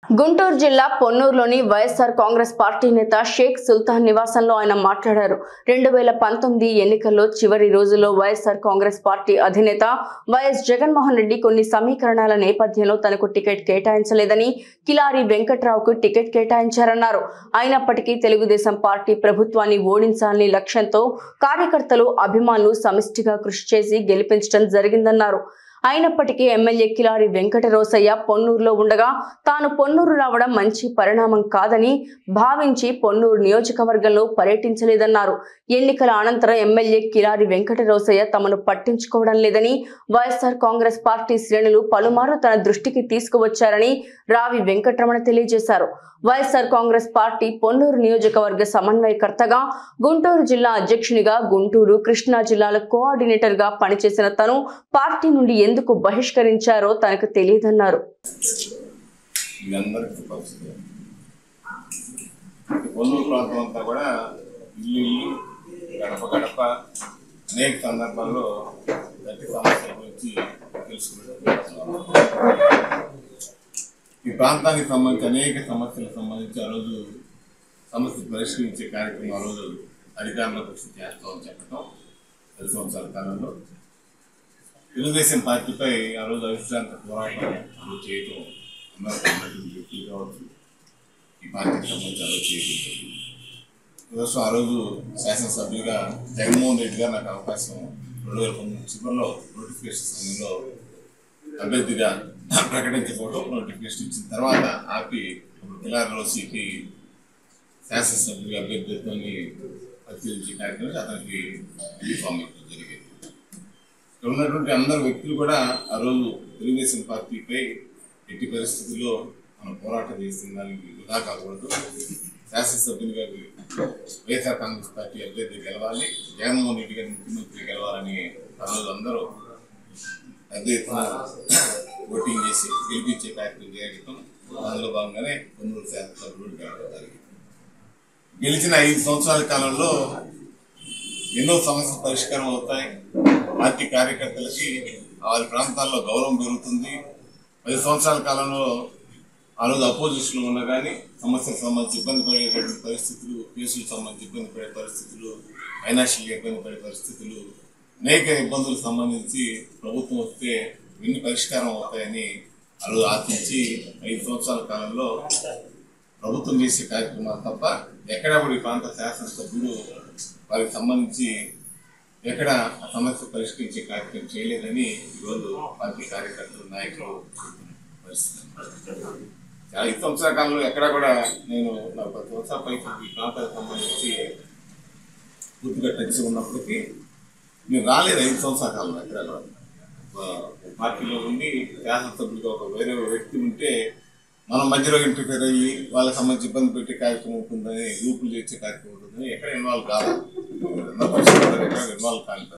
గుంటూరు జిల్లా పొన్నూరులోని వైఎస్ఆర్ కాంగ్రెస్ పార్టీ నేత షేక్ సుల్తాన్ నివాసంలో ఆయన మాట్లాడారు. 2019 ఎన్నికల్లో చివరి రోజుల్లో వైఎస్ఆర్ కాంగ్రెస్ పార్టీ అధినేత వైఎస్ జగన్మోహన్ రెడ్డి కొన్ని సమీకరణాల నేపథ్యంలో తనకు టికెట్ కేటాయించలేదని, కిలారి వెంకట్రావుకు టికెట్ కేటాయించారన్నారు. అయినప్పటికీ తెలుగుదేశం పార్టీ ప్రభుత్వాన్ని ఓడించాలని లక్ష్యంతో కార్యకర్తలు, అభిమానులు సమిష్టిగా కృషి చేసి గెలిపించడం జరిగిందన్నారు. అయినప్పటికీ ఎమ్మెల్యే కిలారి వెంకటరోసయ్య పొన్నూరులో ఉండగా తాను పొన్నూరు రావడం మంచి పరిణామం కాదని భావించి పొన్నూరు నియోజకవర్గంలో పర్యటించలేదన్నారు. ఎన్నికల అనంతరం ఎమ్మెల్యే కిలారి వెంకటరోసయ్య తమను పట్టించుకోవడం లేదని వైఎస్ఆర్ కాంగ్రెస్ పార్టీ శ్రేణులు పలుమార్లు తన దృష్టికి తీసుకువచ్చారని రావి వెంకటరమణ తెలియజేశారు. వైఎస్ఆర్ కాంగ్రెస్ పార్టీ పొన్నూరు నియోజకవర్గ సమన్వయకర్తగా, గుంటూరు జిల్లా అధ్యక్షునిగా, గుంటూరు, కృష్ణా జిల్లాల కోఆర్డినేటర్ గా పనిచేసిన తను పార్టీ నుండి ఎందుకు బహిష్కరించారో తనకు తెలియదన్నారు. అనేక సందర్భాల్లో సమస్యల గురించి ఈ ప్రాంతానికి సంబంధించి అనేక సమస్యలకు సంబంధించి ఆ రోజు సమస్య పరిష్కరించే కార్యక్రమం ఆ రోజు అధికారంలోకి వచ్చి చేస్తామని చెప్పడం 10 సంవత్సరాల కాలంలో తెలుగుదేశం పార్టీపై ఆ రోజు అవిశ్రాంత పోరాటం చేయటం అందరూ వ్యక్తులు కావచ్చు, ఈ పార్టీకి సంబంధించి ఆ రోజు చేయడం. ఈరోజు ఆ రోజు శాసనసభ్యులుగా జగన్మోహన్ రెడ్డి గారు నాకు అవకాశం 2019 చివరిలో నోటిఫికేషన్ సమయంలో అభ్యర్థిగా ప్రకటించకపోవడం, నోటిఫికేషన్ ఇచ్చిన తర్వాత ఆపి కిలారి రోసీకి శాసనసభ్యులుగా అభ్యర్థిత్వాన్ని పరిశీలించే కార్యక్రమం అతనికి యూనిఫామ్ ఇవ్వడం జరిగింది. ఇక్కడ ఉన్నటువంటి అందరు వ్యక్తులు కూడా ఆ రోజు తెలుగుదేశం పార్టీపై ఎట్టి పరిస్థితుల్లో మనం పోరాటం చేసిన దానికి వృధా కాకూడదు, శాసనసభ్యునిగా వైఎస్ఆర్ కాంగ్రెస్ పార్టీ అభ్యర్థి గెలవాలి, జగన్మోహన్ రెడ్డి గారి ముఖ్యమంత్రి గెలవాలని ఆ రోజు అందరూ పెద్ద ఎత్తున ఓటింగ్ చేసి గెలిపించే కార్యక్రమం చేయడం. అందులో భాగంగానే పొన్నూరు శాసనసభ్యులు గెలవడం జరిగింది. గెలిచిన 5 సంవత్సరాల కాలంలో ఎన్నో సమస్యలు పరిష్కారం అవుతాయి. పార్టీ కార్యకర్తలకి వారి ప్రాంతాల్లో గౌరవం పెరుగుతుంది. 10 సంవత్సరాల కాలంలో ఆ రోజు అపోజిషన్లో ఉన్న కానీ సమస్యలకు సంబంధించి ఇబ్బంది పడేటువంటి పరిస్థితులు, కేసులకు సంబంధించి ఇబ్బంది పడే పరిస్థితులు, ఫైనాన్షియల్గా ఇబ్బంది పడే పరిస్థితులు, అనేక ఇబ్బందులకు సంబంధించి ప్రభుత్వం వస్తే ఎన్ని పరిష్కారం అవుతాయని ఆ రోజు ఆశించి 5 సంవత్సరాల కాలంలో ప్రభుత్వం చేసే కార్యక్రమాలు తప్ప ఎక్కడ కూడా ఈ ప్రాంత శాసనసభ్యుడు వారికి సంబంధించి ఎక్కడ ఆ సమస్య పరిష్కరించే కార్యక్రమం చేయలేదని ఈరోజు పార్టీ కార్యకర్తలు, నాయకులు పరిస్థితి. 5 సంవత్సరాల కాలంలో ఎక్కడ కూడా నేను నాకు 10 సంవత్సరాల పైకి ఈ ప్రాంతాలకు సంబంధించి పూర్తిగా టచ్ ఉన్నప్పటికీ నేను రాలేదు. 5 సంవత్సరాల కాలంలో ఎక్కడ కూడా పార్టీలో ఉండి శాసనసభ్యుడిగా ఒక వేరే వ్యక్తి ఉంటే మనం మధ్యలో ఇంటర్ఫేర్ అయ్యి వాళ్ళకి సంబంధించి ఇబ్బంది పెట్టే కార్యక్రమం ఉంటుందని, గ్రూపులు చేసే కార్యక్రమం ఉంటుందని ఎక్కడ ఇన్వాల్వ్ కాదు, ఎక్కడ ఇన్వాల్వ్ కాలేదు.